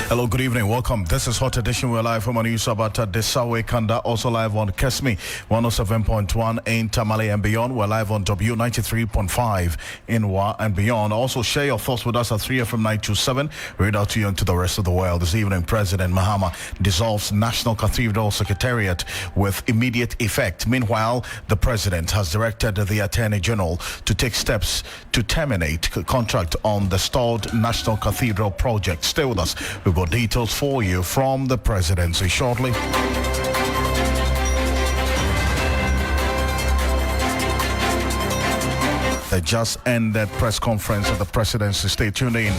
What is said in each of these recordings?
Hello, good evening. Welcome. This is Hot Edition. We're live from News about Desawe Kanda, also live on Kesmi 107.1 in Tamale and beyond. We're live on W93.5 in Wa and beyond. Also, share your thoughts with us at 3FM 927. Read out to you and to the rest of the world. This evening, President Mahama dissolves National Cathedral Secretariat with immediate effect. Meanwhile, the President has directed the Attorney General to take steps to terminate contract on the stalled National Cathedral project. Stay with us. We've got details for you from the presidency shortly. The just ended press conference of the presidency. Stay tuned in.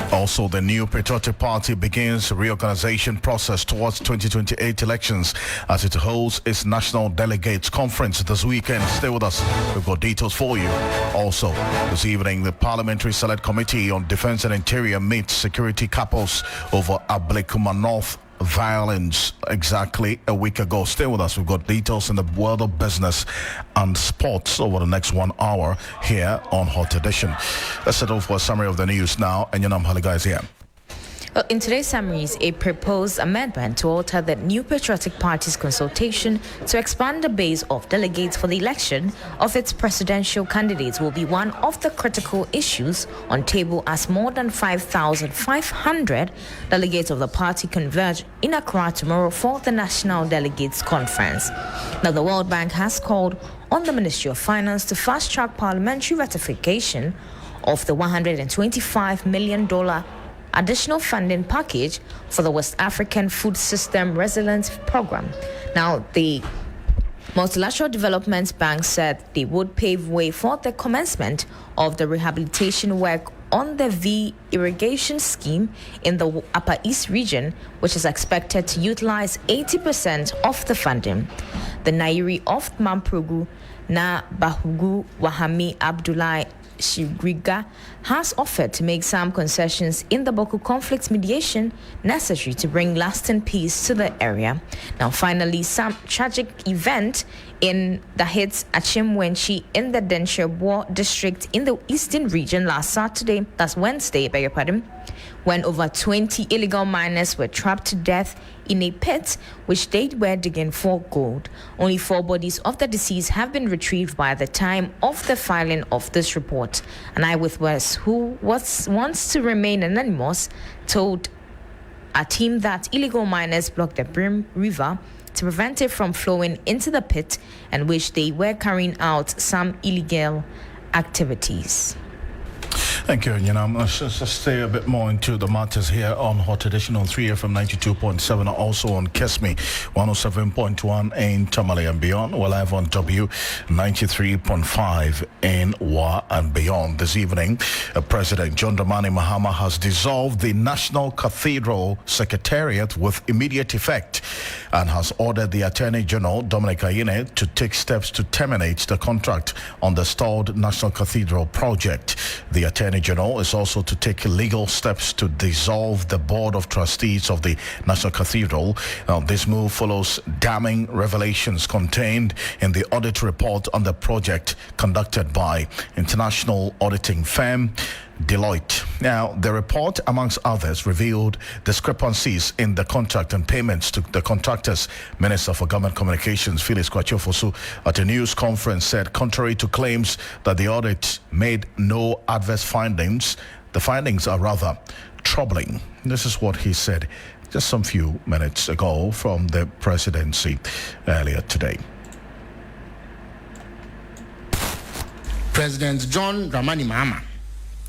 Also, the new Patriotic Party begins reorganization process towards 2028 elections as it holds its National Delegates Conference this weekend. Stay with us. We've got details for you. Also, this evening, the Parliamentary Select Committee on Defense and Interior meets security capos over ablekuma North violence exactly a week ago. Stay with us. We've got details in the world of business and sports over the next 1 hour here on Hot Edition. Let's settle for a summary of the news now. Enyonam Haligah is here. Well, in today's summaries, a proposed amendment to alter the new Patriotic Party's consultation to expand the base of delegates for the election of its presidential candidates will be one of the critical issues on table as more than 5,500 delegates of the party converge in Accra tomorrow for the National Delegates Conference. Now, the World Bank has called on the Ministry of Finance to fast-track parliamentary ratification of the $125 million additional funding package for the West African Food System Resilience Program. Now, the Multilateral Development Bank said they would pave way for the commencement of the rehabilitation work on the V irrigation scheme in the Upper East region, which is expected to utilize 80% of the funding. The Nairi of Mamprogu, Na Bahugu Wahami Abdullahi Shigriga has offered to make some concessions in the Boko conflict mediation necessary to bring lasting peace to the area. Now, finally, some tragic event in the hits Achimwenchi in the Denshebwa district in the eastern region last Wednesday, when over 20 illegal miners were trapped to death in a pit which they were digging for gold. Only 4 bodies of the deceased have been retrieved by the time of the filing of this report. An eyewitness who wants to remain anonymous told a team that illegal miners blocked the Brim River to prevent it from flowing into the pit, and which they were carrying out some illegal activities. Thank you, Enyonam. Let's just stay a bit more into the matters here on Hot Edition on 3FM 92.7, also on Kesmi 107.1 in Tamale and beyond. We're live on W93.5 in Wa and beyond. This evening, President John Dramani Mahama has dissolved the National Cathedral Secretariat with immediate effect and has ordered the Attorney General, Dominic Ayine, to take steps to terminate the contract on the stalled National Cathedral project. The Attorney General is also to take legal steps to dissolve the Board of Trustees of the National Cathedral. Now, this move follows damning revelations contained in the audit report on the project conducted by international auditing firm Delloitte. Now, the report, amongst others, revealed discrepancies in the contract and payments to the contractors. Minister for Government Communications, Phyllis Kwachofosu, at a news conference said, contrary to claims that the audit made no adverse findings, the findings are rather troubling. This is what he said just some few minutes ago from the presidency earlier today. President John Dramani Mahama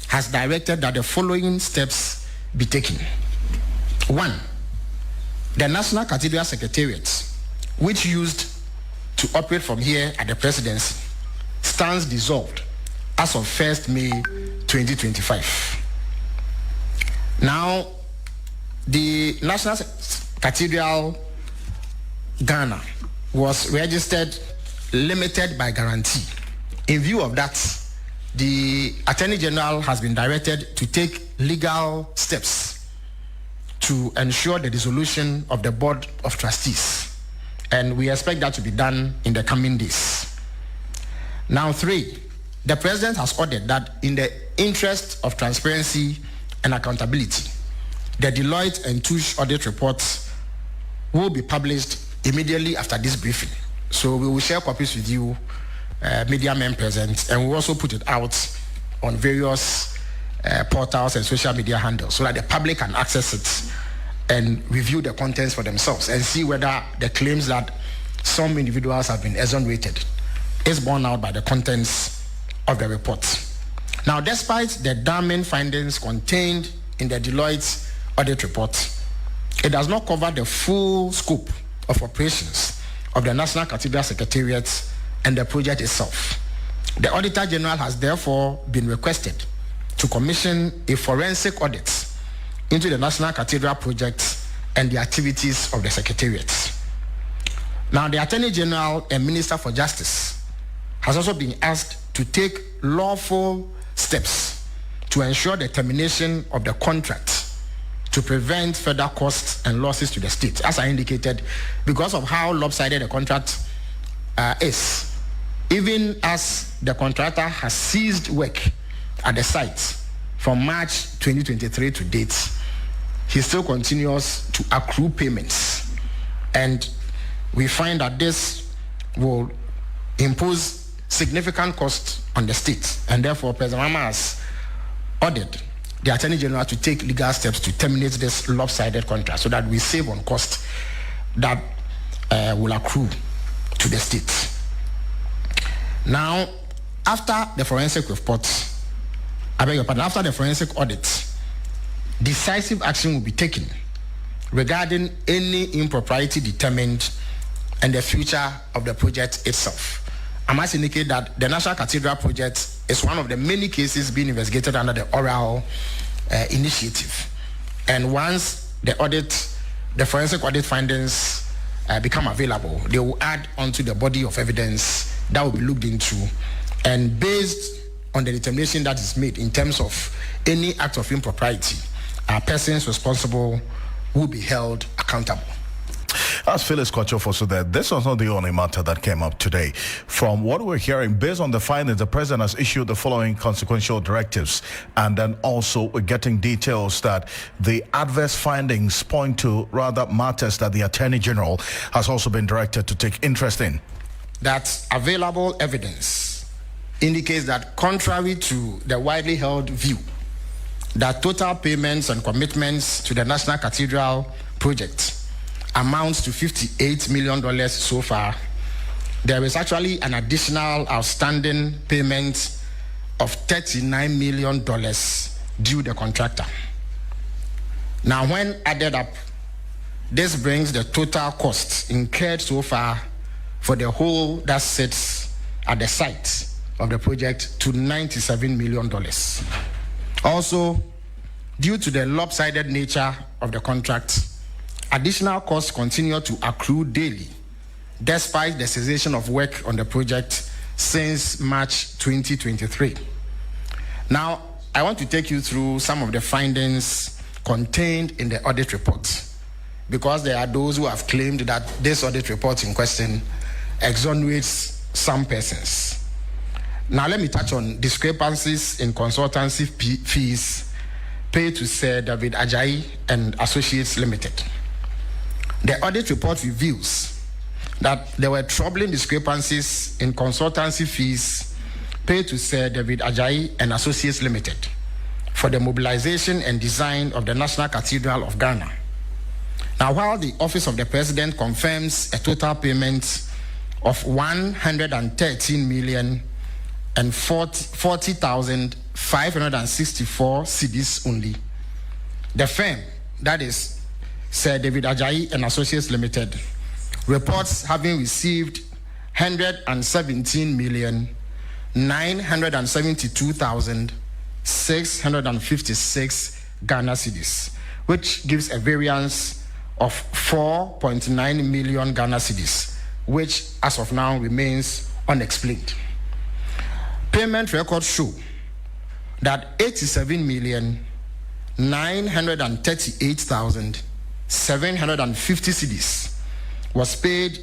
has directed that the following steps be taken. 1. The National Cathedral Secretariat, which used to operate from here at the presidency, stands dissolved as of 1st May 2025. Now, the National Cathedral Ghana was registered limited by guarantee. In view of that, the Attorney General has been directed to take legal steps to ensure the dissolution of the Board of Trustees. And we expect that to be done in the coming days. Now, 3, the President has ordered that in the interest of transparency and accountability, the Deloitte and Touche audit reports will be published immediately after this briefing. So we will share copies with you, media men present, and we'll also put it out on various portals and social media handles so that the public can access it and review the contents for themselves and see whether the claims that some individuals have been exonerated is borne out by the contents of the report. Now, despite the damning findings contained in the Deloitte audit report, it does not cover the full scope of operations of the National Cathedral Secretariat and the project itself. The Auditor General has therefore been requested to commission a forensic audit into the National Cathedral project and the activities of the Secretariat. Now, the Attorney General and Minister for Justice has also been asked to take lawful steps to ensure the termination of the contract to prevent further costs and losses to the state. As I indicated, because of how lopsided the contract is, even as the contractor has ceased work at the site from March 2023 to date, he still continues to accrue payments. And we find that this will impose significant costs on the state, and therefore President Mahama has ordered the Attorney General to take legal steps to terminate this lopsided contract so that we save on costs that will accrue to the state. Now, after the forensic report, after the forensic audit, decisive action will be taken regarding any impropriety determined and the future of the project itself. I must indicate that the National Cathedral project is one of the many cases being investigated under the oral initiative. And once the forensic audit findings become available, they will add onto the body of evidence that will be looked into. And based on the determination that is made in terms of any act of impropriety, persons responsible will be held accountable. As Phyllis Kwachofor said, that this was not the only matter that came up today. From what we're hearing, based on the findings, the President has issued the following consequential directives. And then also we're getting details that the adverse findings point to rather matters that the Attorney General has also been directed to take interest in. That available evidence indicates that, contrary to the widely held view that total payments and commitments to the National Cathedral project amounts to $58 million so far, there is actually an additional outstanding payment of $39 million due the contractor. Now, when added up, this brings the total costs incurred so far for the whole that sits at the site of the project to $97 million. Also, due to the lopsided nature of the contract, additional costs continue to accrue daily, despite the cessation of work on the project since March 2023. Now, I want to take you through some of the findings contained in the audit report, because there are those who have claimed that this audit report in question exonerates some persons. Now, let me touch on discrepancies in consultancy fees paid to Sir David Ajayi and Associates Limited. The audit report reveals that there were troubling discrepancies in consultancy fees paid to Sir David Ajayi and Associates Limited for the mobilization and design of the National Cathedral of Ghana. Now, while the Office of the President confirms a total payment of 113,040,564 cedis only, the firm, that is Sir David Ajayi and Associates Limited, reports having received 117,972,656 Ghana cedis, which gives a variance of 4.9 million Ghana cedis, which as of now remains unexplained. Payment records show that 87,938,750 cedis was paid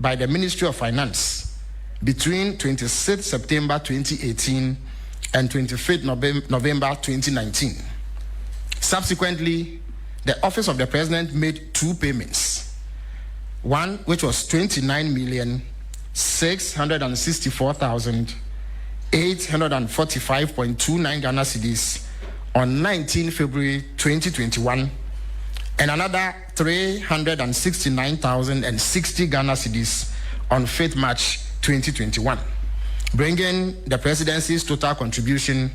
by the Ministry of Finance between 26th September 2018 and 25th November 2019. Subsequently, the Office of the President made two payments. One, which was 29,664,845.29 Ghana cedis on 19 February 2021, and another 369,060 Ghana cedis on 5th March 2021, bringing the presidency's total contribution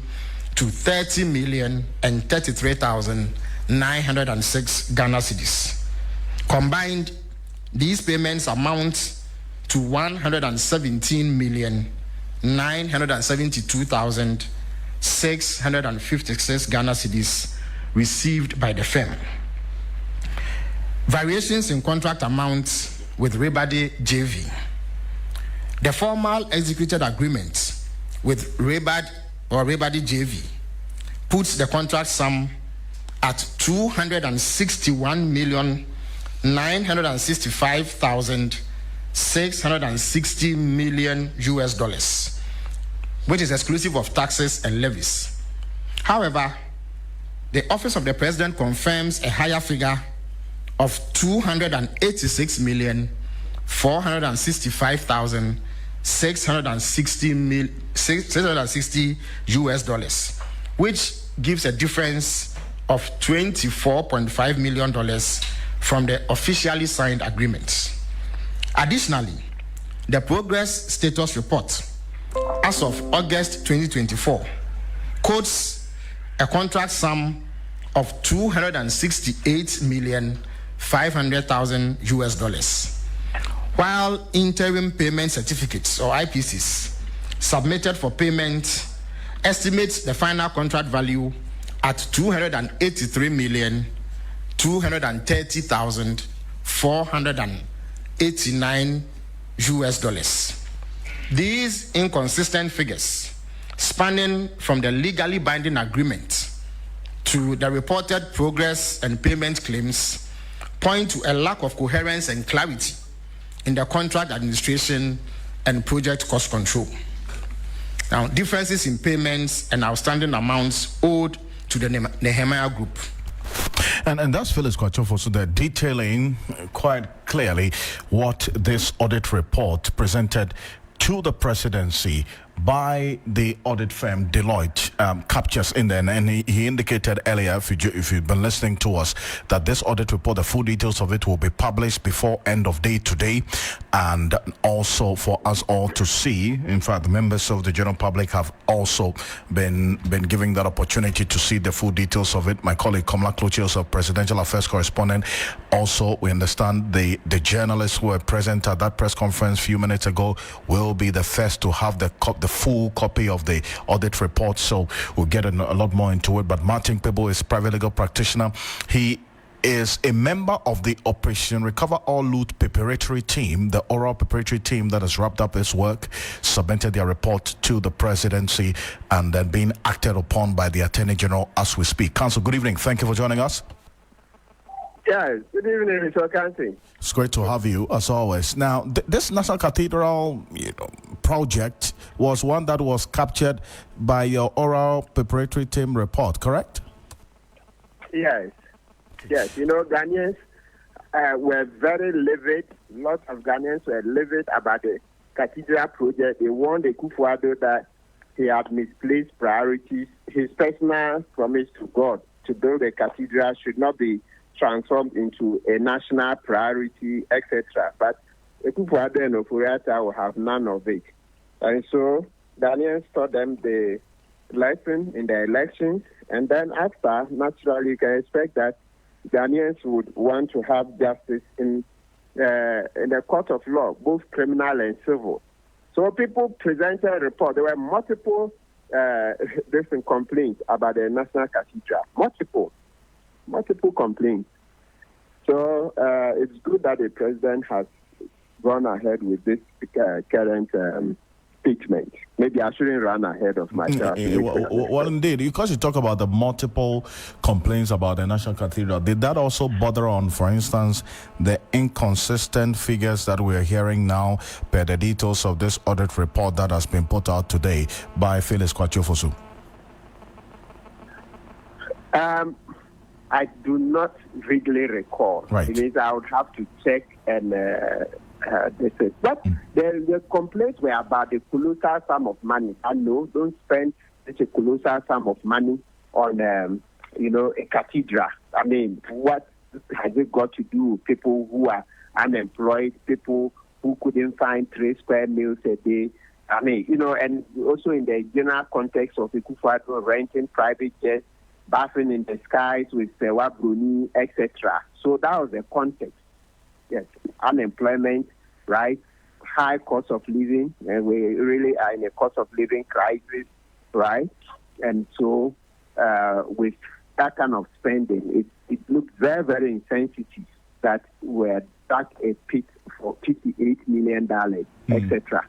to 30,033,906 Ghana cedis. Combined, these payments amount to 117,972,656 Ghana cedis received by the firm. Variations in contract amounts with Rebadi JV. The formal executed agreement with Rebadi JV puts the contract sum at $261,965,660 million US, which is exclusive of taxes and levies. However, the Office of the President confirms a higher figure of $286,465,660 US, which gives a difference of $24.5 million from the officially signed agreement. Additionally, the progress status report as of August 2024 quotes a contract sum of $268,500,000 US, while interim payment certificates or IPCs submitted for payment estimates the final contract value at $283,230,489 US. These inconsistent figures, spanning from the legally binding agreement to the reported progress and payment claims, point to a lack of coherence and clarity in the contract administration and project cost control. Now, differences in payments and outstanding amounts owed to the Nehemiah Group. And that's Phyllis Kwachofo, so they're detailing quite clearly what this audit report presented to the presidency by the audit firm Deloitte captures in there. And he indicated earlier, if you've been listening to us, that this audit report, the full details of it will be published before end of day today, and also for us all to see. In fact, the members of the general public have also been given that opportunity to see the full details of it. My colleague Komla Klochios, a presidential affairs correspondent, also, we understand the journalists who were present at that press conference a few minutes ago will be the first to have the full copy of the audit report, so we'll get a lot more into it. But Martin Pebo is private legal practitioner. He is a member of the Operation Recover All Loot preparatory team, the oral preparatory team that has wrapped up its work, submitted their report to the presidency, and then being acted upon by the Attorney General as we speak. Counsel, good evening. Thank you for joining us. Yes, good evening, Mr. Ocansey. It's great to have you, as always. Now, this National Cathedral project was one that was captured by your oral preparatory team report, correct? Yes. You know, Ghanaians were very livid. Lots of Ghanaians were livid about the Cathedral project. They warned the Kufuor that he had misplaced priorities. His personal promise to God to build a cathedral should not be transformed into a national priority, etc. But Kufuor and Oforiatta will have none of it. And so Ghanaians taught them the lesson in the elections. And then after, naturally, you can expect that Ghanaians would want to have justice in the court of law, both criminal and civil. So people presented a report. There were multiple different complaints about the National Cathedral. Multiple complaints. So it's good that the president has gone ahead with this current statement. Maybe I shouldn't run ahead of myself. Well, indeed, because you talk about the multiple complaints about the National Cathedral, did that also bother on, for instance, the inconsistent figures that we're hearing now per the details of this audit report that has been put out today by Felix Kwatiofosu? I do not really recall. Right. It means I would have to check and this is. But the complaints were about the colossal sum of money. I know, don't spend such a colossal sum of money on, a cathedral. I mean, what has it got to do with people who are unemployed, people who couldn't find 3 square meals a day? I mean, and also in the general context of Akufo-Addo renting private jets, bathing in the skies with Sewa Bruni, etc. So that was the context. Yes, unemployment, right? High cost of living, and we really are in a cost of living crisis, right? And so with that kind of spending, it looked very, very insensitive that we're stuck a pit for $58 million, etc.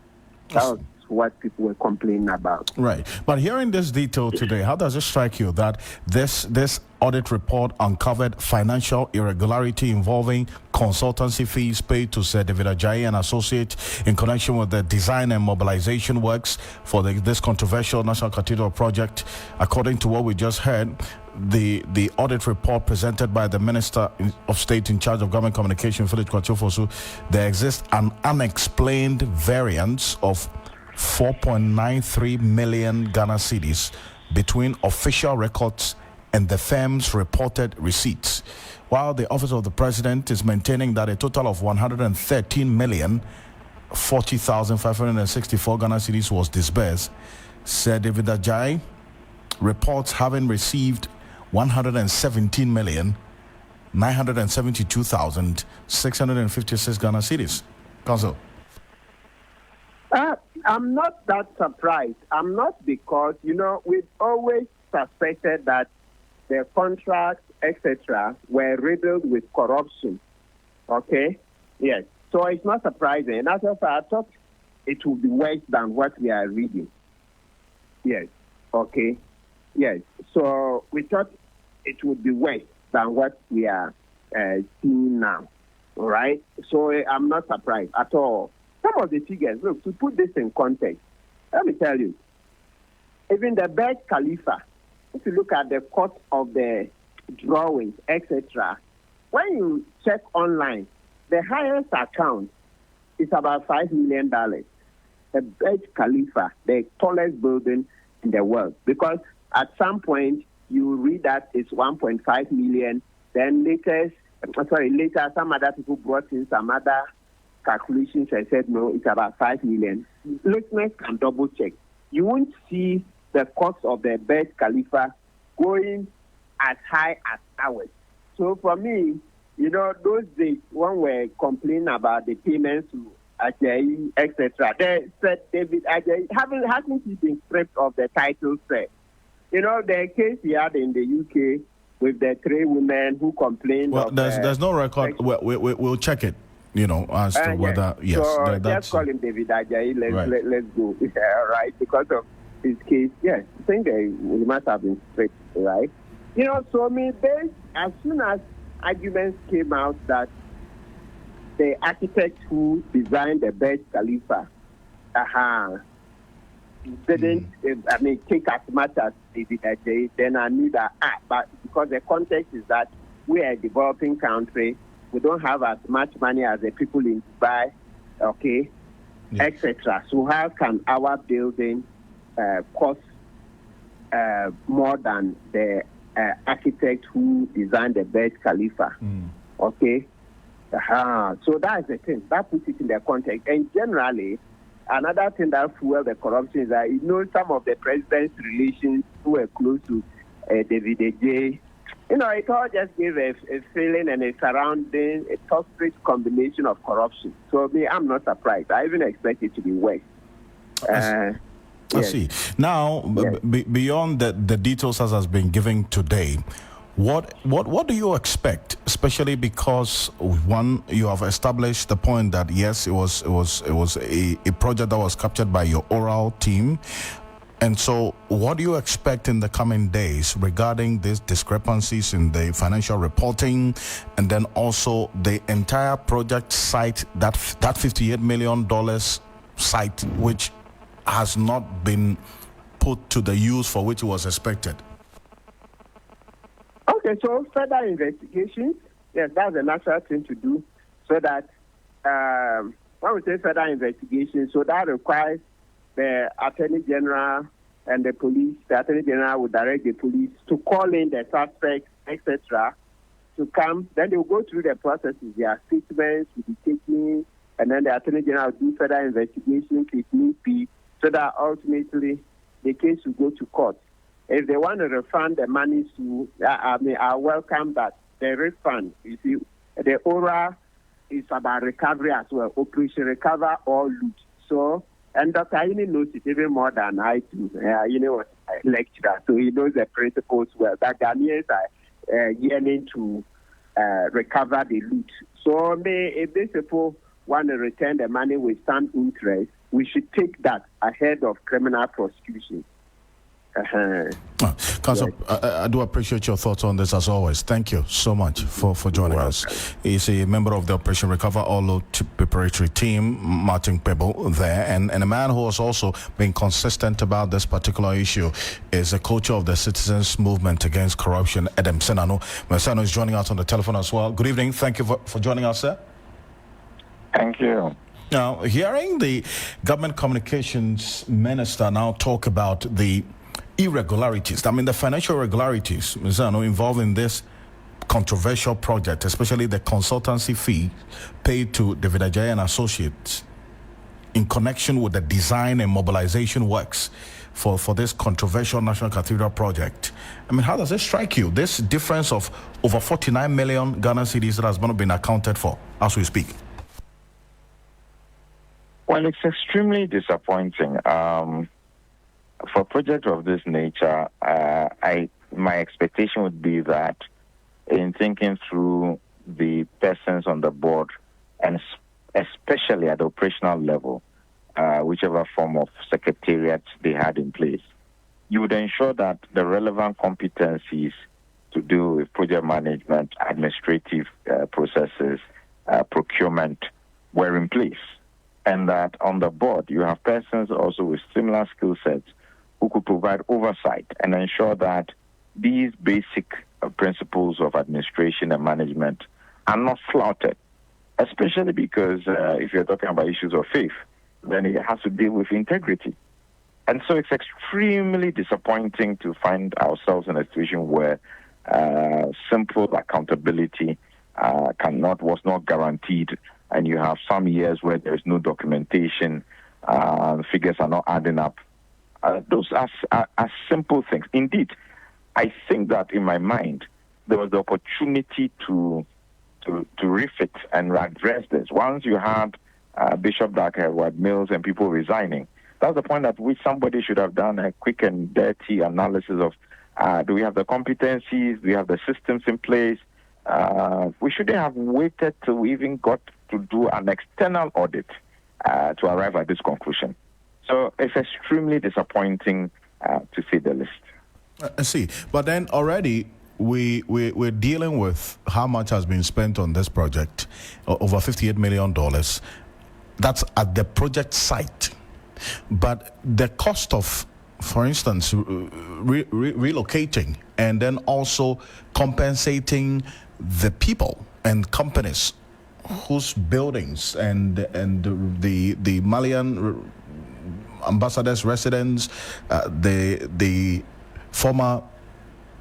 That was what people were complaining about. Right. But hearing this detail today, how does it strike you that this audit report uncovered financial irregularity involving consultancy fees paid to Sir David Ajayi and Associates in connection with the design and mobilization works for this controversial National Cathedral project? According to what we just heard, the audit report presented by the Minister of State in charge of Government Communication, Felix Kwatiofosu, there exists an unexplained variance of 4.93 million Ghana cedis between official records and the firm's reported receipts, while the Office of the President is maintaining that a total of 113,040,564 Ghana cedis was disbursed. Sir David Ajayi reports having received 117,972,656 Ghana cedis. Council. I'm not that surprised. I'm not, because, we've always suspected that the contracts, etc., were riddled with corruption. Okay? Yes. So it's not surprising. And as I thought it would be worse than what we are reading. Yes. Okay? Yes. So we thought it would be worse than what we are seeing now. All right? So I'm not surprised at all. Some of the figures, look, to put this in context, let me tell you, even the Burj Khalifa, if you look at the cost of the drawings, etc., when you check online, the highest account is about $5 million. The Burj Khalifa, the tallest building in the world, because at some point you read that it's 1.5 million, then later some other people brought in some other calculations and said, no, it's about 5 million. Listeners can double check. You won't see the cost of the Burj Khalifa going as high as ours. So for me, those days when we're complaining about the payments to Ajayi, etc., they said David Ajayi hasn't he been stripped of the title set? The case he had in the UK with the 3 women who complained. Well, there's no record. We'll check it. As to whether, yes. So just call him David Ajayi. Let's go. Right, because of his case, yes. I think we must have been straight, right? So as soon as arguments came out that the architect who designed the Burj Khalifa didn't, take as much as David Ajayi, then I knew that, but because the context is that we are a developing country, we don't have as much money as the people in Dubai, okay, etc. So how can our building cost more than the architect who designed the Burj Khalifa? Okay? So that's the thing. That puts it in the context. And generally, another thing that fueled the corruption is that, some of the president's relations who were close to David Ajayi, it all just gave a feeling and a surrounding, a toxic combination of corruption. So I'm not surprised. I even expect it to be worse. I see. Now, beyond the details as has been given today, What do you expect, especially because one, you have established the point that yes, it was a project that was captured by your oral team. And so what do you expect in the coming days regarding these discrepancies in the financial reporting, and then also the entire project site, that $58 million site, which has not been put to the use for which it was expected? Okay, so further investigations, yes, that's a natural thing to do, so that when we say further investigation, so that requires the Attorney General and the police. The Attorney General will direct the police to call in the suspects, etc., to come. Then they will go through the processes. Their statements will be taken, and then the Attorney General will do further investigations if need be, so that ultimately the case will go to court. If they want to refund the money to, I welcome that. The refund, you see, the oral is about recovery as well. Operation recover or loot. So, and Dr. Ayini knows it even more than I do. Was a lecturer, so he knows the principles well. That Ghanaians are yearning to recover the loot. So, if these people want to return the money with some interest, we should take that ahead of criminal prosecution. Council, yes. I do appreciate your thoughts on this as always. Thank you so much for joining us. He's a member of the Operation Recover All Load Preparatory Team, Martin Pebble there, and a man who has also been consistent about this particular issue is a co-chair of the Citizens Movement Against Corruption, Edem Senano. Mensano is joining us on the telephone as well. Good evening. Thank you for joining us, sir. Thank you. Now, hearing the government communications minister now talk about the irregularities, the financial irregularities, involved in this controversial project, especially the consultancy fee paid to David Ajayi and Associates in connection with the design and mobilization works for this controversial National Cathedral project. How does it strike you, this difference of over 49 million Ghana cedis that has not been accounted for as we speak? Well, it's extremely disappointing. For a project of this nature, my expectation would be that in thinking through the persons on the board, and especially at the operational level, whichever form of secretariat they had in place, you would ensure that the relevant competencies to do with project management, administrative processes, procurement were in place. And that on the board, you have persons also with similar skill sets who could provide oversight and ensure that these basic principles of administration and management are not flouted, especially because if you're talking about issues of faith, then it has to deal with integrity. And so it's extremely disappointing to find ourselves in a situation where simple accountability was not guaranteed, and you have some years where there's no documentation, figures are not adding up. Those are simple things. Indeed, I think that in my mind, there was the opportunity to refit and address this. Once you had Bishop Dr. Edward Mills and people resigning, that's the point at which somebody should have done a quick and dirty analysis of, do we have the competencies, do we have the systems in place? We shouldn't have waited till we even got to do an external audit to arrive at this conclusion. So it's extremely disappointing, to say the least. I see. But then already we're dealing with how much has been spent on this project, over $58 million. That's at the project site. But the cost of, for instance, relocating and then also compensating the people and companies whose buildings and the Malian ambassador's residence, the former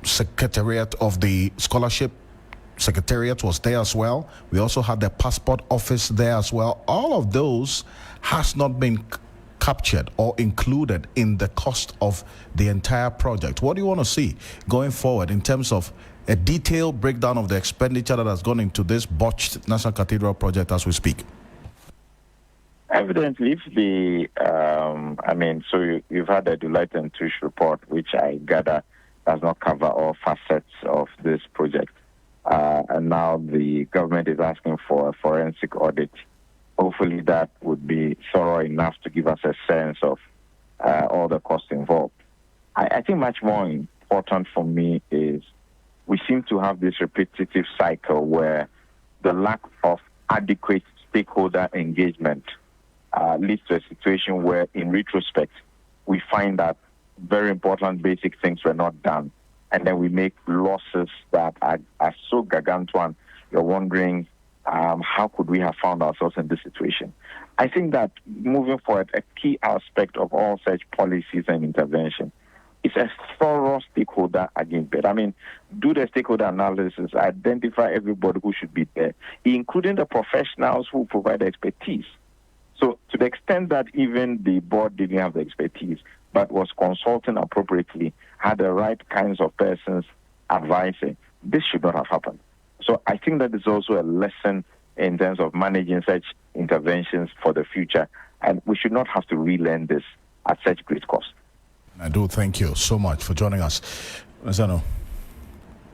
Secretariat of the Scholarship Secretariat was there as well. We also had the passport office there as well. All of those has not been captured or included in the cost of the entire project. What do you want to see going forward in terms of a detailed breakdown of the expenditure that has gone into this botched National Cathedral project as we speak? Evidently, if you've had the delloitte and touche report, which I gather does not cover all facets of this project. And now the government is asking for a forensic audit. Hopefully that would be thorough enough to give us a sense of all the costs involved. I think much more important for me is we seem to have this repetitive cycle where the lack of adequate stakeholder engagement leads to a situation where, in retrospect, we find that very important basic things were not done. And then we make losses that are so gargantuan, you're wondering, how could we have found ourselves in this situation? I think that moving forward, a key aspect of all such policies and intervention is a thorough stakeholder engagement. I mean, do the stakeholder analysis, identify everybody who should be there, including the professionals who provide expertise. So to the extent that even the board didn't have the expertise, but was consulting appropriately, had the right kinds of persons advising, this should not have happened. So I think that is also a lesson in terms of managing such interventions for the future, and we should not have to relearn this at such great cost. I do thank you so much for joining us. Zano.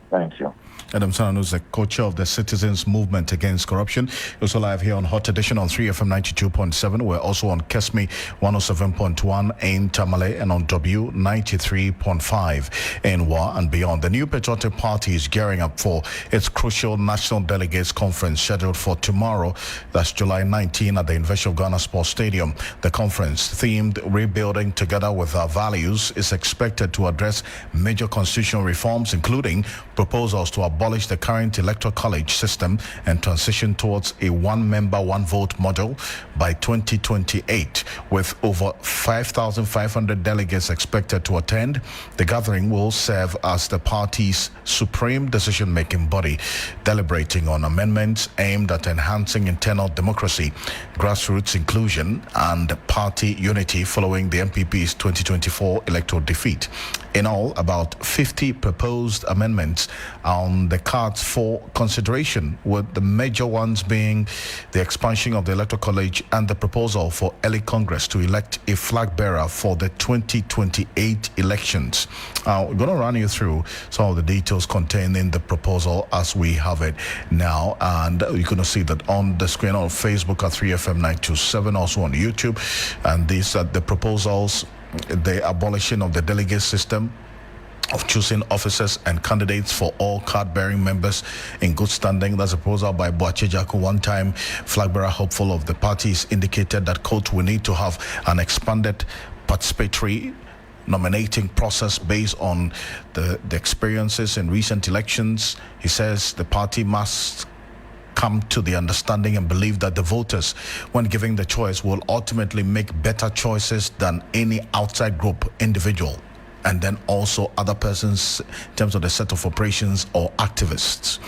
Thank you. Adam Sano is the co-chair of the Citizens Movement Against Corruption. Also live here on Hot Edition on 3FM 92.7. We're also on Kesme 107.1 in Tamale and on W 93.5 in Wa and beyond. The New Patriotic Party is gearing up for its crucial National Delegates Conference scheduled for tomorrow. That's July 19 at the University of Ghana Sports Stadium. The conference, themed Rebuilding Together with Our Values, is expected to address major constitutional reforms, including proposals to abolish the current electoral college system and transition towards a one-member, one-vote model by 2028. With over 5,500 delegates expected to attend, the gathering will serve as the party's supreme decision-making body, deliberating on amendments aimed at enhancing internal democracy, grassroots inclusion, and party unity following the MPP's 2024 electoral defeat. In all, about 50 proposed amendments on the cards for consideration, with the major ones being the expansion of the Electoral College and the proposal for early Congress to elect a flag bearer for the 2028 elections. We're going to run you through some of the details contained in the proposal as we have it now, and you're going to see that on the screen on Facebook at 3FM 927, also on YouTube. And these are the proposals: the abolition of the delegate system, of choosing officers and candidates for all card-bearing members in good standing. That's a proposal by Boache Jaku, one-time flag-bearer hopeful of the parties, indicated that court will need to have an expanded participatory nominating process based on the experiences in recent elections. He says the party must come to the understanding and believe that the voters, when giving the choice, will ultimately make better choices than any outside group, individual, and then also other persons in terms of the set of operations or activists.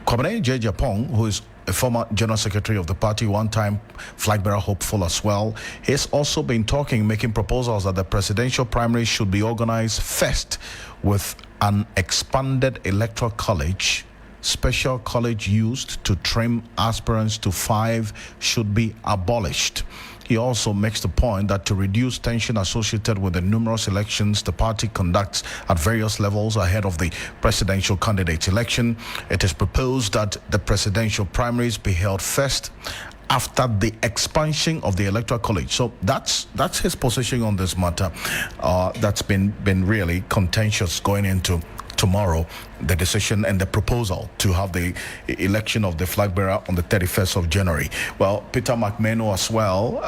Kwabena J. Japong, who is a former general secretary of the party, one-time flag-bearer hopeful as well, he's also been making proposals that the presidential primary should be organized first with an expanded electoral college. Special college used to trim aspirants to 5 should be abolished. He also makes the point that to reduce tension associated with the numerous elections the party conducts at various levels ahead of the presidential candidate election, it is proposed that the presidential primaries be held first after the expansion of the electoral college. So that's his position on this matter. That's been really contentious going into tomorrow, the decision and the proposal to have the election of the flag bearer on the 31st of January. Well, Peter McMahon as well,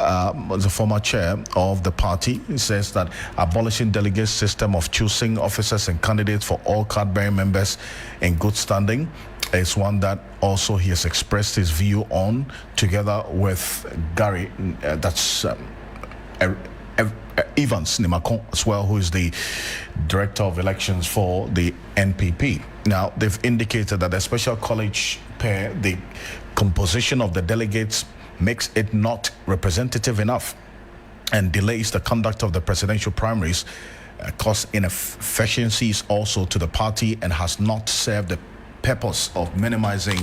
as a former chair of the party, says that abolishing delegate system of choosing officers and candidates for all card-bearing members in good standing is one that also he has expressed his view on, together with Gary, Evans Nimakon as well, who is the director of elections for the NPP. Now, they've indicated that the special college pair, the composition of the delegates makes it not representative enough and delays the conduct of the presidential primaries, cause inefficiencies also to the party, and has not served the purpose of minimizing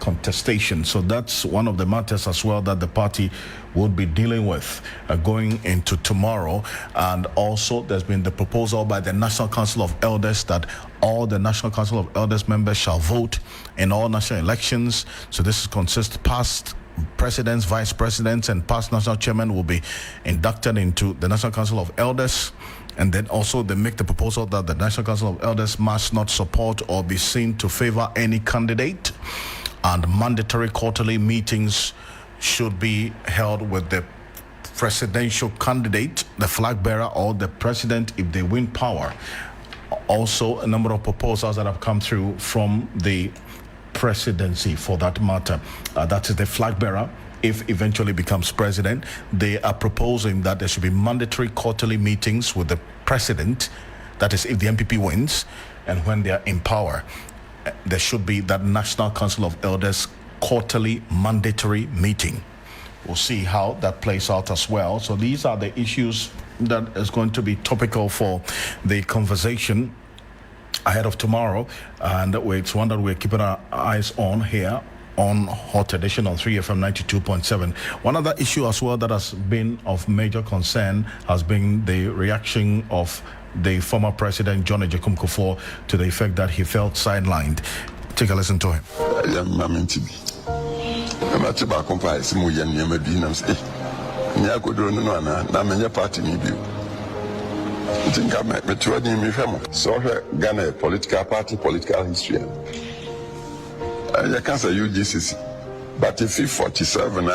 contestation. So that's one of the matters as well that the party would be dealing with going into tomorrow. And also there's been the proposal by the National Council of Elders that all the National Council of Elders members shall vote in all national elections. So this consists past presidents, vice presidents, and past national chairmen will be inducted into the National Council of Elders. And then also they make the proposal that the National Council of Elders must not support or be seen to favor any candidate. And mandatory quarterly meetings should be held with the presidential candidate, the flag bearer, or the president if they win power. Also, a number of proposals that have come through from the presidency for that matter. That is the flag bearer. If eventually becomes president, they are proposing that there should be mandatory quarterly meetings with the president. That is, if the MPP wins, and when they are in power, there should be that National Council of Elders quarterly mandatory meeting. We'll see how that plays out as well. So these are the issues that is going to be topical for the conversation ahead of tomorrow, and it's one that we're keeping our eyes on here on Hot Edition on 3FM 92.7. One other issue as well that has been of major concern has been the reaction of the former president John Agyekum Kufuor to the effect that he felt sidelined. Take a listen to him. So Ghana political party, political history. I can't say UGCC, but if 47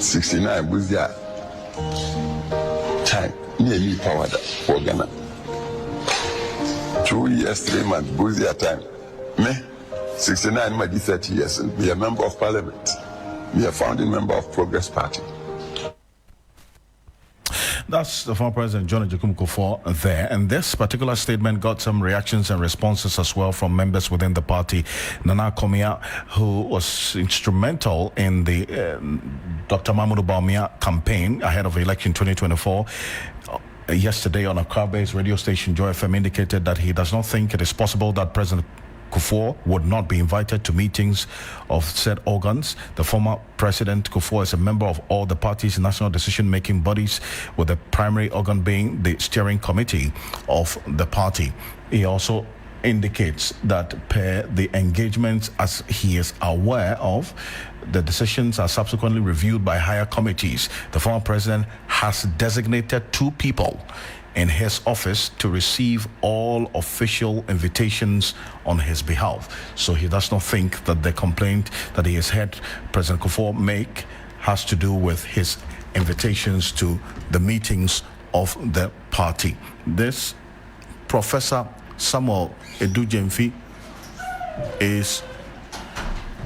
69 was there time nearly power for Ghana. 2 years, 3 months, was there time. Me 69 might be 30 years and be a member of Parliament, be a founding member of Progress Party. That's the former President John Agyekum Kufuor there. And this particular statement got some reactions and responses as well from members within the party. Nana Komia, who was instrumental in the Dr. Mahmoud Bawumia campaign ahead of election 2024, yesterday on a car-based radio station, Joy FM, indicated that he does not think it is possible that President Kufuor would not be invited to meetings of said organs. The former President Kufuor is a member of all the party's national decision-making bodies, with the primary organ being the steering committee of the party. He also indicates that per the engagements as he is aware of, the decisions are subsequently reviewed by higher committees. The former president has designated 2 people in his office to receive all official invitations on his behalf. So he does not think that the complaint that he has heard President Kufuor make has to do with his invitations to the meetings of the party. This Professor Samuel Edujemfi is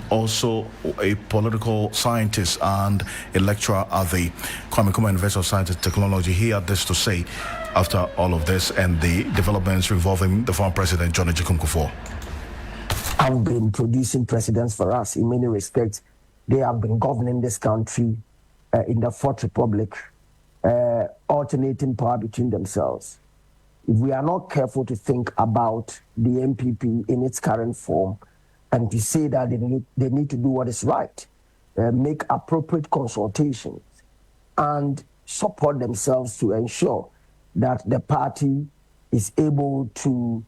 also a political scientist and a lecturer at the Kwame Nkrumah University of Science and Technology. He had this to say after all of this and the developments involving the former president John Agyekum Kufuor. Have been producing presidents for us in many respects. They have been governing this country in the Fourth Republic, alternating power between themselves. If we are not careful to think about the MPP in its current form and to say that they need to do what is right, make appropriate consultations and support themselves to ensure that the party is able to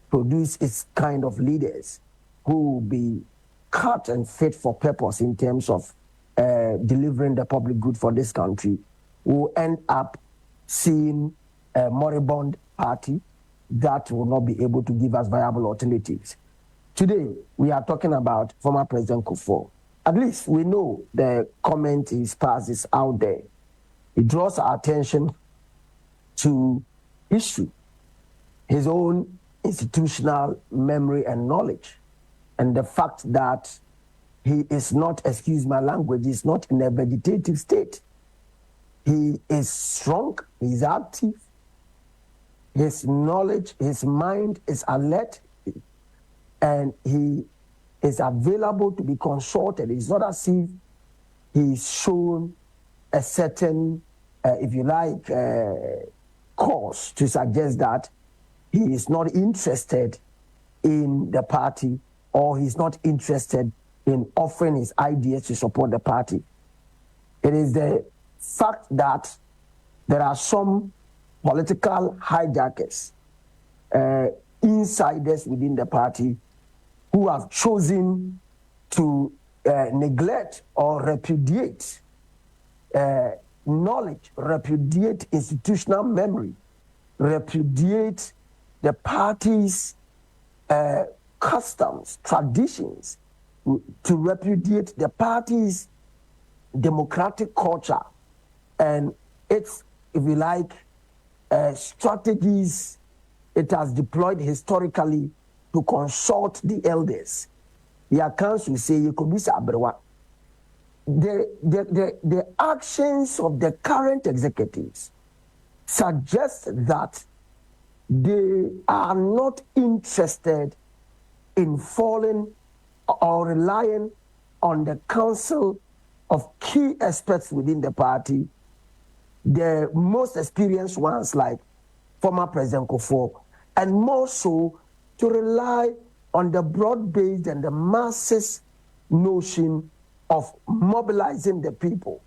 produce its kind of leaders who will be cut and fit for purpose in terms of delivering the public good for this country, will end up seeing a moribund party that will not be able to give us viable alternatives. Today, we are talking about former President Kufuor. At least we know the comment he's passed is out there. It draws our attention to history, his own institutional memory and knowledge, and the fact that he is not, excuse my language, he's not in a vegetative state. He is strong, he's active, his knowledge, his mind is alert, and he is available to be consulted. It's not as if he's shown a certain, if you like, cause to suggest that he is not interested in the party or he's not interested in offering his ideas to support the party. It is the fact that there are some political hijackers, insiders within the party, who have chosen to neglect or repudiate knowledge, repudiate institutional memory, repudiate the party's customs, traditions, to repudiate the party's democratic culture and its, if you like, strategies it has deployed historically to consult the elders. The accounts will say, the actions of the current executives suggest that they are not interested in falling or relying on the council of key experts within the party, the most experienced ones like former President Kufuor, and more so to rely on the broad-based and the masses notion of mobilizing the people.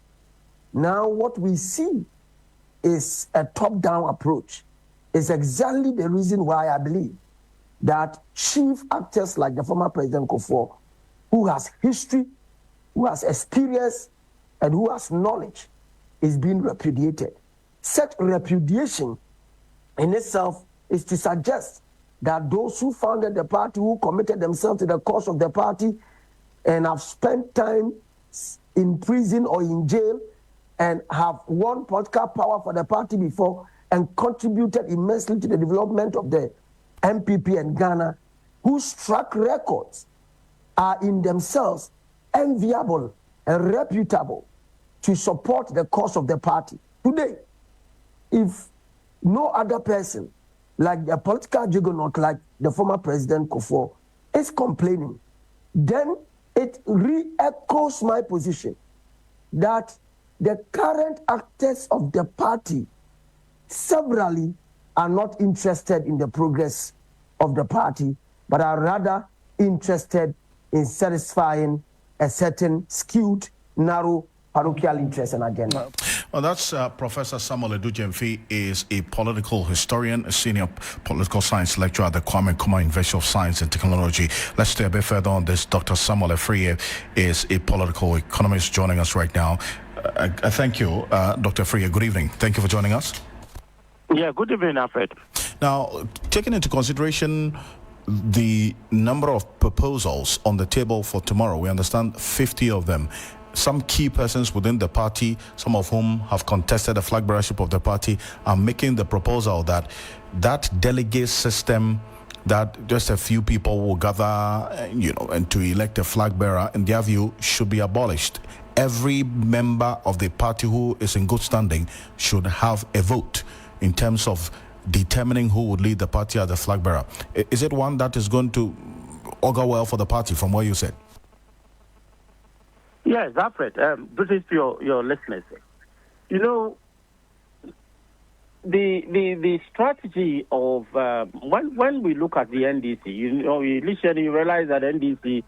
Now what we see is a top-down approach. It's exactly the reason why I believe that chief actors like the former President Kufuor, who has history, who has experience, and who has knowledge, is being repudiated. Such repudiation in itself is to suggest that those who founded the party, who committed themselves to the cause of the party and have spent time in prison or in jail and have won political power for the party before and contributed immensely to the development of the MPP and Ghana, whose track records are in themselves enviable and reputable to support the cause of the party. Today, if no other person, like a political juggernaut like the former President Kufuor, is complaining, then it re-echoes my position that the current actors of the party severally are not interested in the progress of the party, but are rather interested in satisfying a certain skewed, narrow parochial interest and agenda. Well, that's Professor Samuel Edujemfi, is a political historian, a senior political science lecturer at the Kwame Nkrumah University of Science and Technology. Let's stay a bit further on this. Dr. Samuel Afriyie is a political economist joining us right now. I thank you, Dr. Afriyie. Good evening. Thank you for joining us. Yeah, good evening, Alfred. Now, taking into consideration the number of proposals on the table for tomorrow, we understand 50 of them. Some key persons within the party, some of whom have contested the flag bearership of the party, are making the proposal that that delegate system, that just a few people will gather, and to elect a flag bearer, in their view, should be abolished. Every member of the party who is in good standing should have a vote in terms of determining who would lead the party as the flag bearer. Is it one that is going to augur well for the party from what you said? Yes, Alfred. This is for your listeners. The strategy of when we look at the NDC, initially you realize that NDC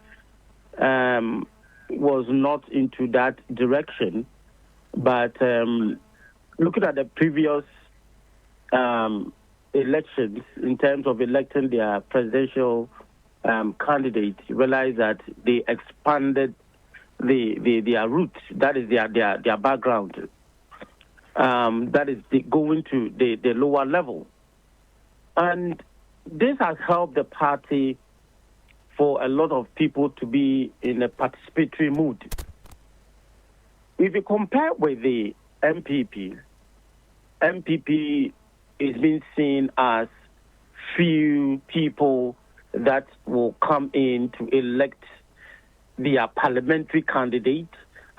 was not into that direction, but looking at the previous elections in terms of electing their presidential candidates, you realize that they expanded their roots, that is their background, that is going to the lower level. And this has helped the party for a lot of people to be in a participatory mood. If you compare with the MPP is being seen as few people that will come in to elect their parliamentary candidate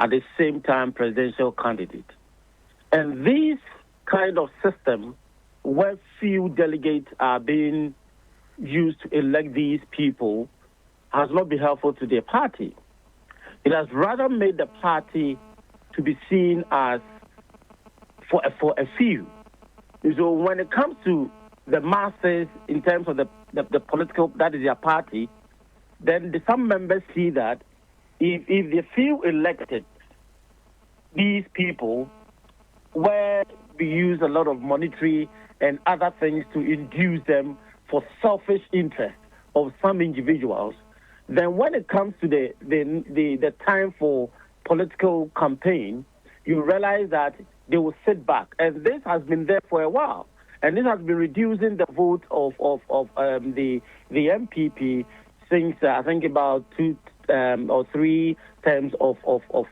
at the same time presidential candidate. And this kind of system where few delegates are being used to elect these people has not been helpful to their party. It has rather made the party to be seen as for a few. So when it comes to the masses in terms of the political, that is their party, then some members see that if they feel elected, these people, where we use a lot of monetary and other things to induce them for selfish interest of some individuals, then when it comes to the time for political campaign, you realize that they will sit back. And this has been there for a while. And this has been reducing the vote of the MPP since, I think, about 2 or 3 terms of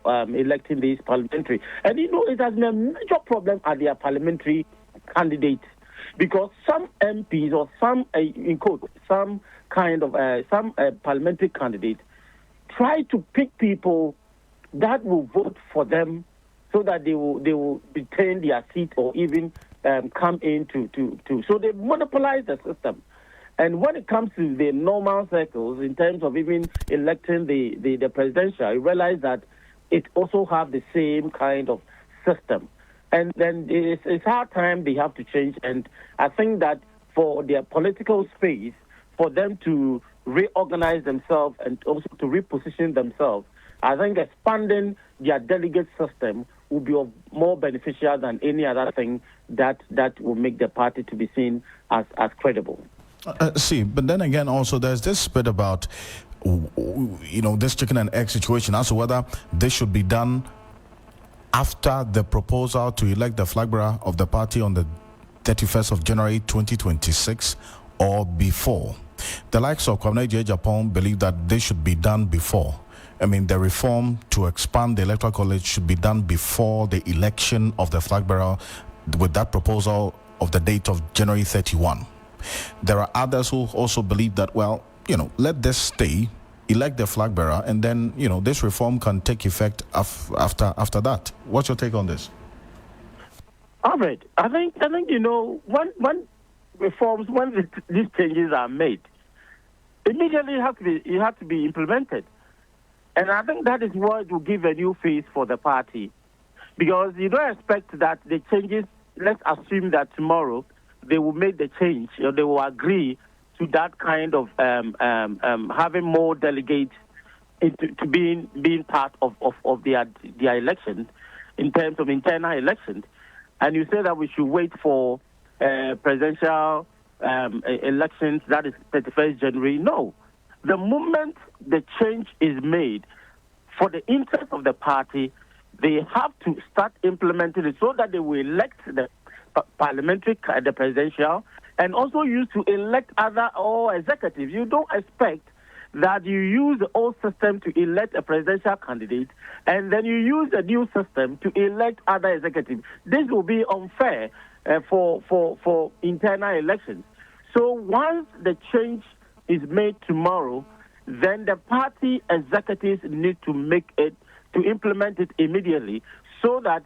electing these parliamentary. And, it has been a major problem at their parliamentary candidates, because some MPs or some, in quote, some parliamentary candidates try to pick people that will vote for them so that they will retain their seat or even come in so they monopolize the system. And when it comes to the normal circles, in terms of even electing the presidential, you realize that it also have the same kind of system. And then it's hard time they have to change. And I think that for their political space, for them to reorganize themselves and also to reposition themselves, I think expanding their delegate system will be more beneficial than any other thing that will make the party to be seen as credible. But then again, also there's this bit about, this chicken and egg situation as to whether this should be done after the proposal to elect the flag bearer of the party on the 31st of January 2026 or before. The likes of Kwame Japan believe that this should be done before. I mean, the reform to expand the electoral college should be done before the election of the flag bearer, with that proposal of the date of January 31. There are others who also believe that, let this stay, elect the flag bearer, and then, this reform can take effect after that. What's your take on this? Alfred, I think when reforms, when these changes are made, immediately it has to be implemented. And I think that is what will give a new face for the party. Because you don't expect that the changes, let's assume that tomorrow they will make the change, or they will agree to that kind of having more delegates to being part of their elections in terms of internal elections. And you say that we should wait for presidential elections, that is 31st January. No. The moment the change is made for the interest of the party, they have to start implementing it so that they will elect the parliamentary, the presidential, and also use to elect other executives. You don't expect that you use the old system to elect a presidential candidate and then you use the new system to elect other executives. This will be unfair for internal elections. So once the change is made tomorrow, then the party executives need to implement it immediately so that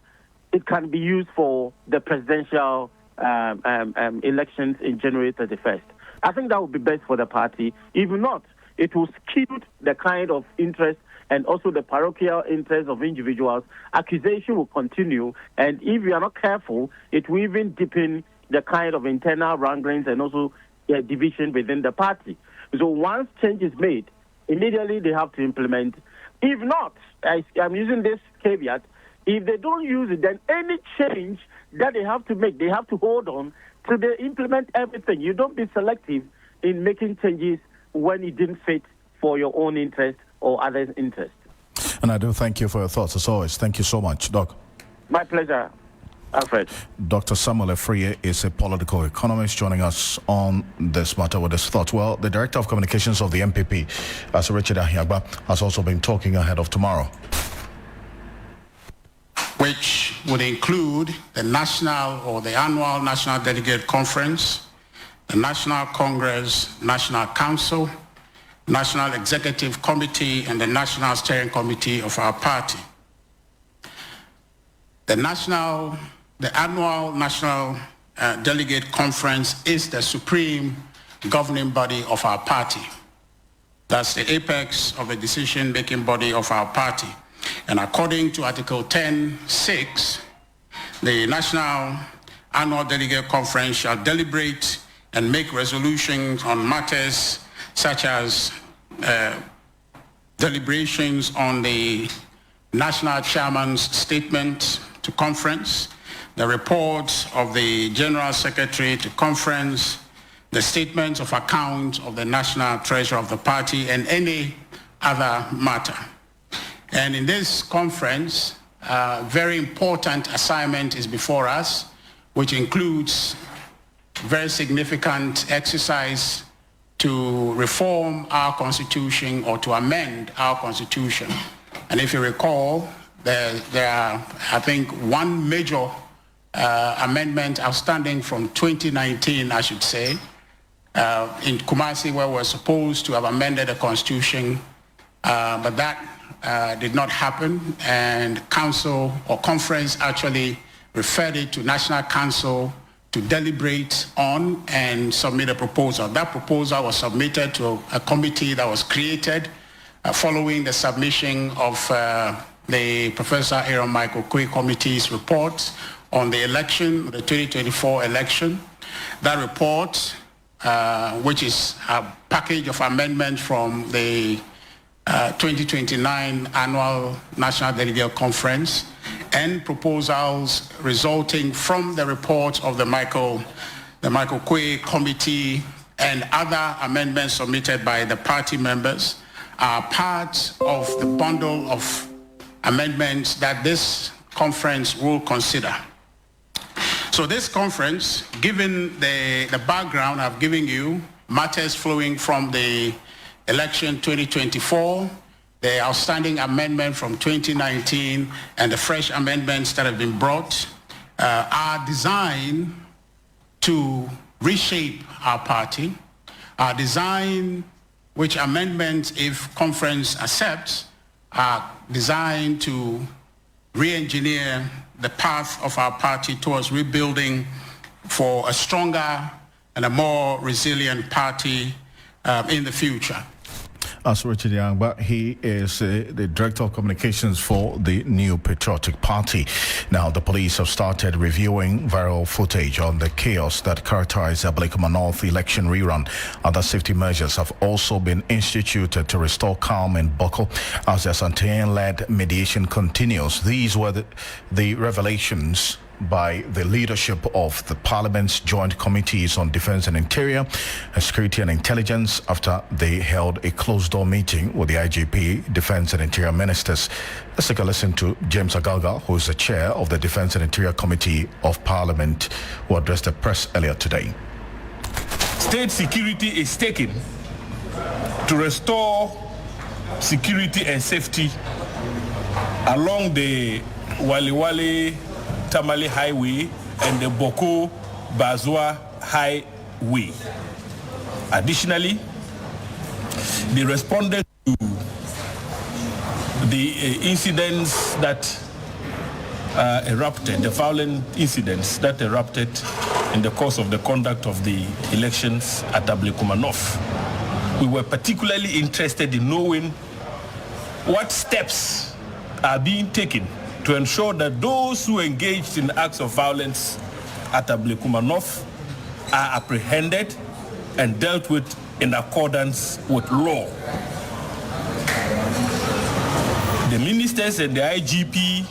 it can be used for the presidential elections in January 31st. I think that would be best for the party. If not, it will skew the kind of interest and also the parochial interest of individuals. Accusation will continue, and if we are not careful, it will even deepen the kind of internal wranglings and also division within the party. So once change is made, immediately they have to implement. If not, I'm using this caveat, if they don't use it, then any change that they have to make, they have to hold on till they implement everything. You don't be selective in making changes when it didn't fit for your own interest or others' interest. And I do thank you for your thoughts, as always. Thank you so much, Doc. My pleasure, Alfred. Dr. Samuel Efriye is a political economist joining us on this matter with his thoughts. Well, the Director of Communications of the MPP, as Richard Ahiagba, has also been talking ahead of tomorrow, which would include the national or the annual National Delegate Conference, the National Congress, National Council, National Executive Committee, and the National Steering Committee of our party. The annual National Delegate Conference is the supreme governing body of our party. That's the apex of the decision-making body of our party. And according to Article 10(6), the National Annual Delegate Conference shall deliberate and make resolutions on matters such as deliberations on the National Chairman's statement to conference, the reports of the General Secretary to conference, the statements of account of the National Treasurer of the party, and any other matter. And in this conference, a very important assignment is before us, which includes very significant exercise to reform our constitution or to amend our constitution. And if you recall, there are, I think, one major amendment outstanding from 2019, I should say, in Kumasi, where we're supposed to have amended the constitution, but that did not happen, and council or conference actually referred it to National Council to deliberate on and submit a proposal. That proposal was submitted to a committee that was created following the submission of the Professor Aaron Michael Quay Committee's report on the election, the 2024 election. That report, which is a package of amendments from the 2029 Annual National Delegate Conference, and proposals resulting from the report of the Michael Quay Committee and other amendments submitted by the party members are part of the bundle of amendments that this conference will consider. So this conference, given the background I've given you, matters flowing from the election 2024, the outstanding amendment from 2019, and the fresh amendments that have been brought are designed to reshape our party, are designed, which amendments, if conference accepts, are designed to re-engineer the path of our party towards rebuilding for a stronger and a more resilient party in the future. As Richard Yangba, he is the Director of Communications for the New Patriotic Party. Now, the police have started reviewing viral footage on the chaos that characterized the Ablekuma North election rerun. Other safety measures have also been instituted to restore calm in Boko as the Santain-led mediation continues. These were the revelations by the leadership of the Parliament's Joint Committees on Defence and Interior, Security and Intelligence after they held a closed-door meeting with the IGP, Defence and Interior Ministers. Let's take a listen to James Agalga, who is the chair of the Defence and Interior Committee of Parliament, who addressed the press earlier today. State security is taken to restore security and safety along the Waliwali Tamale Highway and the Boko Bazua Highway. Additionally, they responded to the incidents that erupted, the violent incidents that erupted in the course of the conduct of the elections at Ablekuma North. We were particularly interested in knowing what steps are being taken to ensure that those who engaged in acts of violence at Ablekuma North are apprehended and dealt with in accordance with law. The ministers and the IGP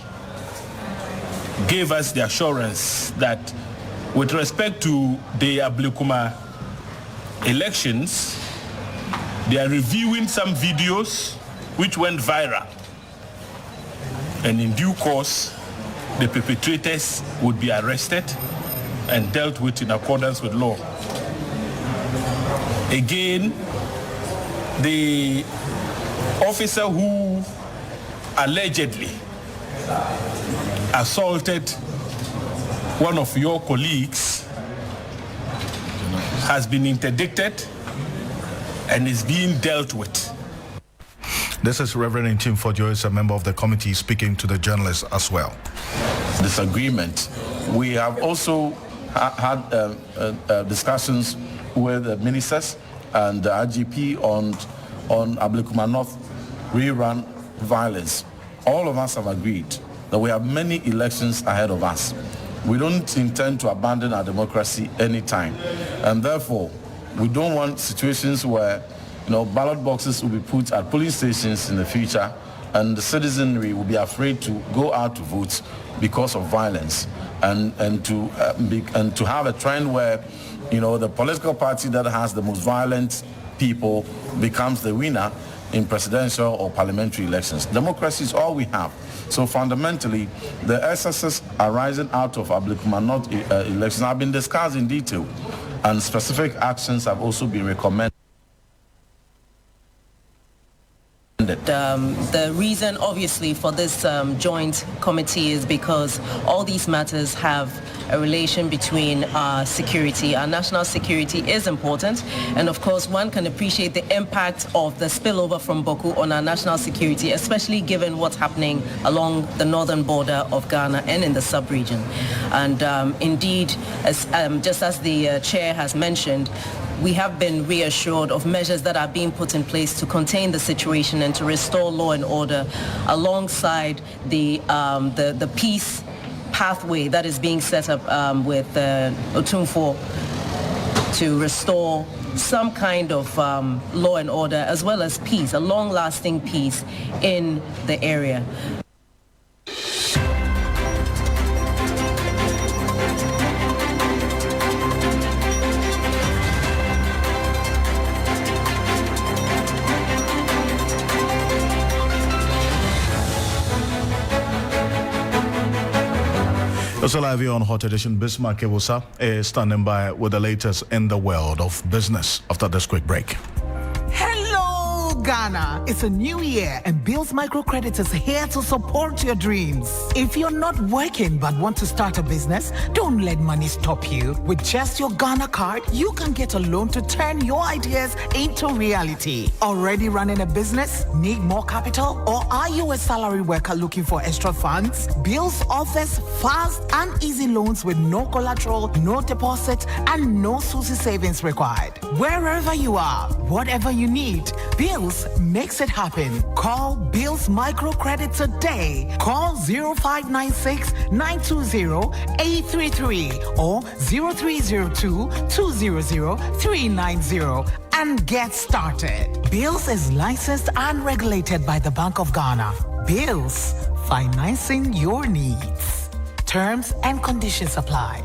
gave us the assurance that with respect to the Ablekuma elections, they are reviewing some videos which went viral. And in due course, the perpetrators would be arrested and dealt with in accordance with law. Again, the officer who allegedly assaulted one of your colleagues has been interdicted and is being dealt with. This is Reverend Tim Fojo, a member of the committee, speaking to the journalists as well. Disagreement. We have also had discussions with the ministers and the IGP on Ablekuma North rerun violence. All of us have agreed that we have many elections ahead of us. We don't intend to abandon our democracy anytime, and therefore we don't want situations where ballot boxes will be put at polling stations in the future, and the citizenry will be afraid to go out to vote because of violence, and to have a trend where the political party that has the most violent people becomes the winner in presidential or parliamentary elections. Democracy is all we have. So fundamentally, the excesses arising out of ablekuma North elections have been discussed in detail, and specific actions have also been recommended. The reason, obviously, for this joint committee is because all these matters have a relation between our security. Our national security is important, and of course, one can appreciate the impact of the spillover from Boko on our national security, especially given what's happening along the northern border of Ghana and in the sub-region. And indeed, just as the chair has mentioned, we have been reassured of measures that are being put in place to contain the situation and to restore law and order, alongside the peace pathway that is being set up with Otumfuo to restore some kind of law and order, as well as peace, a long-lasting peace in the area. Also live here on Hot Edition, Bismarck Ebusa is standing by with the latest in the world of business after this quick break. Hello, Ghana. It's a new year and Bill's Microcredit is here to support your dreams. If you're not working but want to start a business, don't let money stop you. With just your Ghana card, you can get a loan to turn your ideas into reality. Already running a business? Need more capital? Or are you a salary worker looking for extra funds? Bills offers fast and easy loans with no collateral, no deposit, and no SUSI savings required. Wherever you are, whatever you need, Bills makes it happen. Call Bills Microcredit today. Call 0596 920 833 or 0302 200 390 and get started. Bills is licensed and regulated by the Bank of Ghana. Bills, financing your needs. Terms and conditions apply.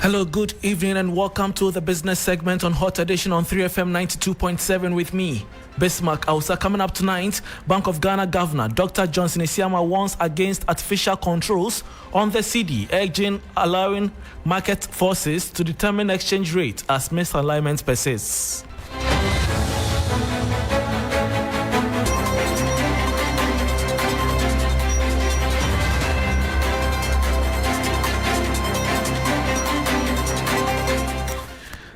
Hello, good evening and welcome to the business segment on Hot Edition on 3FM 92.7 with me, Bismarck Ebusa. Coming up tonight, Bank of Ghana Governor Dr. Johnson Isiama warns against artificial controls on the cedi, urging allowing market forces to determine exchange rate as misalignment persists.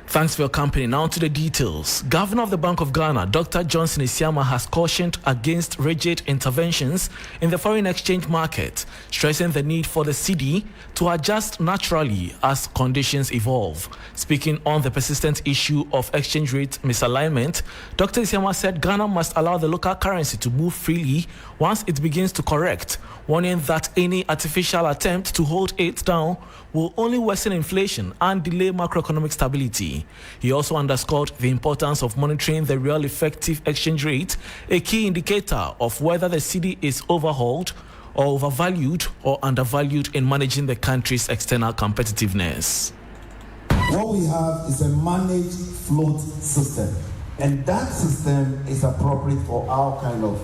Thanks for your company. Now to the details. Governor of the Bank of Ghana, Dr. Johnson Isiama, has cautioned against rigid interventions in the foreign exchange market, stressing the need for the cedi to adjust naturally as conditions evolve. Speaking on the persistent issue of exchange rate misalignment, Dr. Isiama said Ghana must allow the local currency to move freely once it begins to correct, warning that any artificial attempt to hold it down will only worsen inflation and delay macroeconomic stability. He also underscored the importance of monitoring the real effective exchange rate, a key indicator of whether the cedi is overhauled or overvalued or undervalued in managing the country's external competitiveness. What we have is a managed float system, and that system is appropriate for our kind of,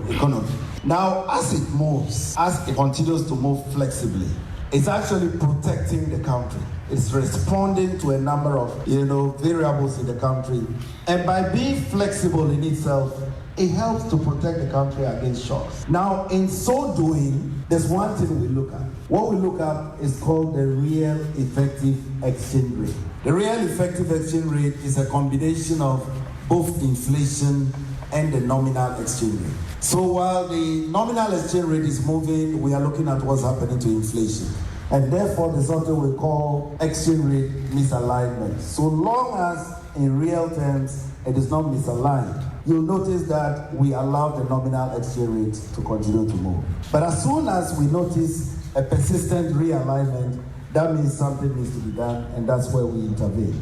economy. Now, as it moves, as it continues to move flexibly, it's actually protecting the country. It's responding to a number of, variables in the country. And by being flexible in itself, it helps to protect the country against shocks. Now, in so doing, there's one thing we look at. What we look at is called the real effective exchange rate. The real effective exchange rate is a combination of both inflation and the nominal exchange rate. So while the nominal exchange rate is moving, we are looking at what's happening to inflation. And therefore, there's something we call exchange rate misalignment. So long as, in real terms, it is not misaligned, you'll notice that we allow the nominal exchange rate to continue to move. But as soon as we notice a persistent realignment, that means something needs to be done, and that's where we intervene.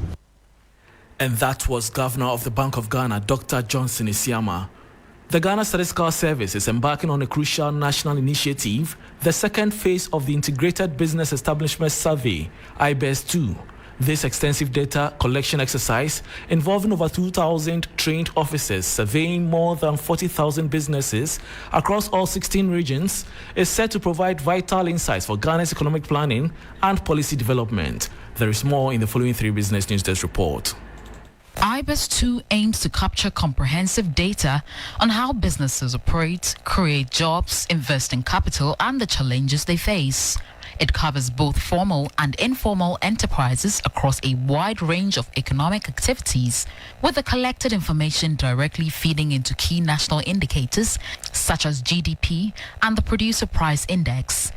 And that was Governor of the Bank of Ghana, Dr. Johnson Isiama. The Ghana Statistical Service is embarking on a crucial national initiative, the second phase of the Integrated Business Establishment Survey, IBES-2. This extensive data collection exercise, involving over 2,000 trained officers surveying more than 40,000 businesses across all 16 regions, is set to provide vital insights for Ghana's economic planning and policy development. There is more in the following 3 Business News Desk report. IBES-2 aims to capture comprehensive data on how businesses operate, create jobs, invest in capital, and the challenges they face. It covers both formal and informal enterprises across a wide range of economic activities, with the collected information directly feeding into key national indicators such as GDP and the Producer Price Index.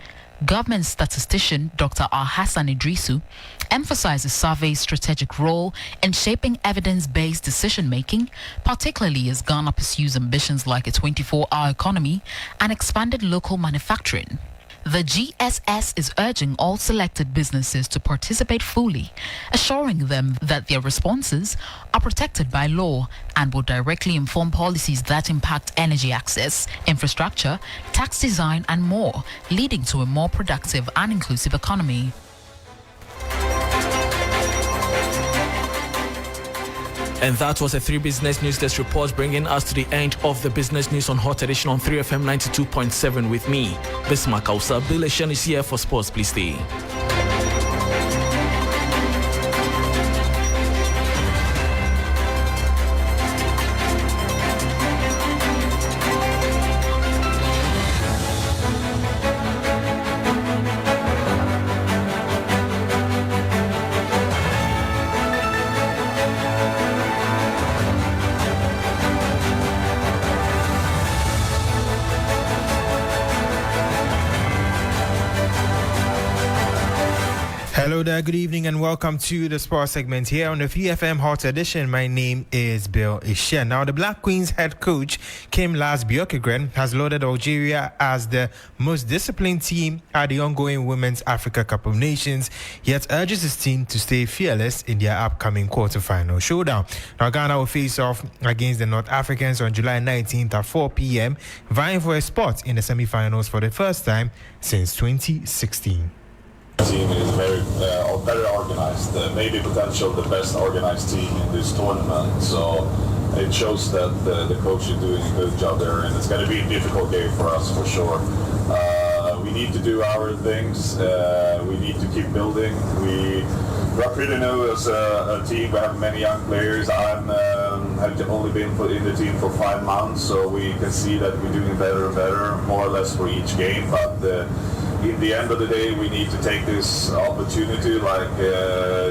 Government statistician Dr. Hassan Idrisu emphasizes survey's strategic role in shaping evidence-based decision-making, particularly as Ghana pursues ambitions like a 24-hour economy and expanded local manufacturing. The GSS is urging all selected businesses to participate fully, assuring them that their responses are protected by law and will directly inform policies that impact energy access, infrastructure, tax design, and more, leading to a more productive and inclusive economy. And that was a 3 Business News Desk report, bringing us to the end of the Business News on Hot Edition on 3FM 92.7 with me, Bismarck Ausa. Bill Eshen is here for sports. Please stay. Hello there, good evening and welcome to the sports segment here on the 3FM Hot Edition. My name is Bill Eshen. Now, the Black Queens head coach, Kim Las-Bjorkegren, has lauded Algeria as the most disciplined team at the ongoing Women's Africa Cup of Nations, yet urges his team to stay fearless in their upcoming quarterfinal showdown. Now, Ghana will face off against the North Africans on July 19th at 4 p.m, vying for a spot in the semi-finals for the first time since 2016. Team is very organized, maybe potential the best organized team in this tournament. So it shows that the coach is doing a good job there, and it's going to be a difficult game for us for sure. We need to do our things. We need to keep building. We are pretty new as a team. We have many young players. I've only been in the team for 5 months, so we can see that we're doing better and better, more or less for each game. But in the end of the day, we need to take this opportunity, like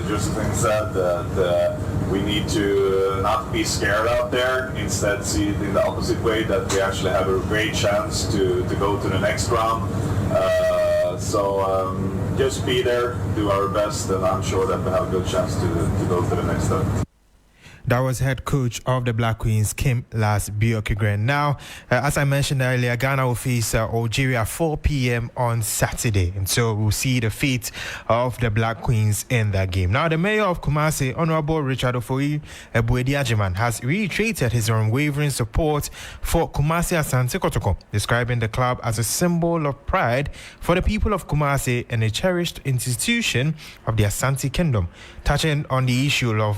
Josephine said, that we need to not be scared out there, instead see it in the opposite way, that we actually have a great chance to go to the next round. So just be there, do our best, and I'm sure that we have a good chance to go to the next step. That was head coach of the Black Queens, Kim Las-Bjorkegren. Now, as I mentioned earlier, Ghana will face Algeria at 4 p.m. on Saturday. And so we'll see the fate of the Black Queens in that game. Now, the mayor of Kumasi, Honorable Richard Ofoyi Ebuedi-Ajiman, has reiterated his unwavering support for Kumasi Asante Kotoko, describing the club as a symbol of pride for the people of Kumasi and a cherished institution of the Asante Kingdom. Touching on the issue of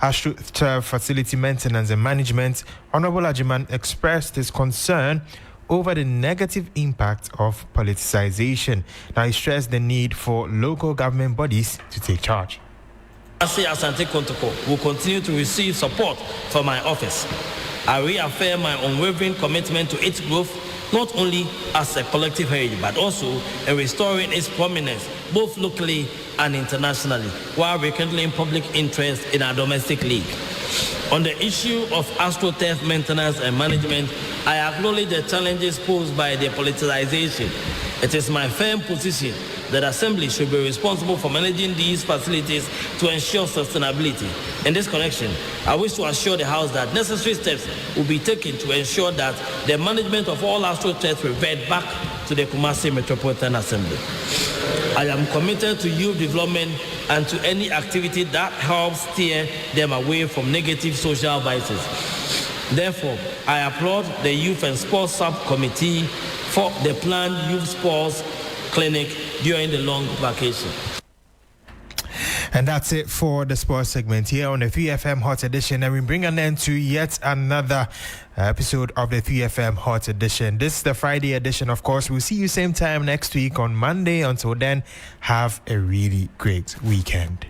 AstroTurf facility maintenance and management, Honorable Ajiman expressed his concern over the negative impact of politicization. Now, he stressed the need for local government bodies to take charge. Asante Kotoko will continue to receive support from my office. I reaffirm my unwavering commitment to its growth not only as a collective heritage, but also in restoring its prominence, both locally and internationally, while rekindling public interest in our domestic league. On the issue of astroturf maintenance and management, I acknowledge the challenges posed by the politicization. It is my firm position that Assembly should be responsible for managing these facilities to ensure sustainability. In this connection, I wish to assure the House that necessary steps will be taken to ensure that the management of all astroturfs revert back to the Kumasi Metropolitan Assembly. I am committed to youth development and to any activity that helps steer them away from negative social vices. Therefore, I applaud the Youth and Sports Subcommittee for the planned youth sports clinic during the long vacation. And that's it for the sports segment here on the 3FM Hot Edition. And we bring an end to yet another episode of the 3FM Hot Edition. This is the Friday edition, of course. We'll see you same time next week on Monday. Until then, have a really great weekend.